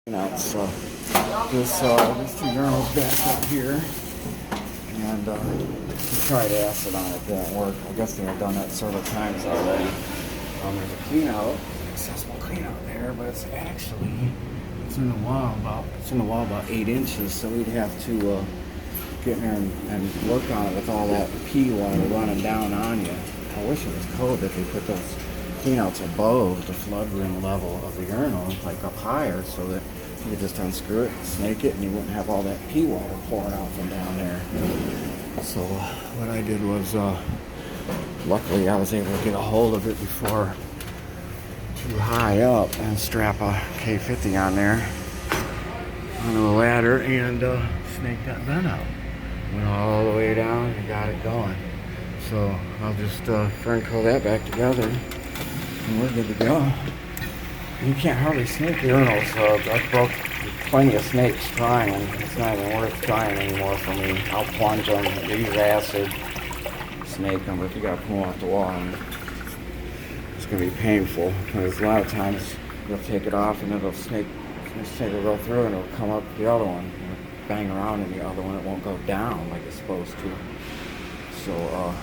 So these two urinals back up here, and we tried acid on it, didn't work. I guess they had done that several times already. There's a clean out, accessible clean out there, but it's in the wall about 8 inches, so we'd have to get in there and work on it with all that pee water running down on you. I wish it was code that they put those cleanouts above the flood rim level of the urinal, like up higher, so that you could just unscrew it, snake it, and you wouldn't have all that pee water pouring out from down there. So what I did was, luckily I was able to get a hold of it before too high up and strap a K50 on there onto a ladder and snake that vent out. Went all the way down and got it going. So I'll just fernco that back together and we're good to go. You can't hardly snake urinals, so I've broke plenty of snakes trying. It's not even worth trying anymore for me. I'll plunge them, use acid, snake them, but if you gotta pull them off the wall, it's gonna be painful because a lot of times you'll take it off and it'll snake will go through and it'll come up the other one, bang around in the other one. It won't go down like it's supposed to. So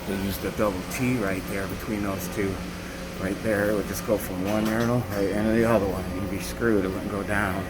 they use the double T right there between those two. Right there, it would just go from one urinal right into the other one. You'd be screwed, it wouldn't go down.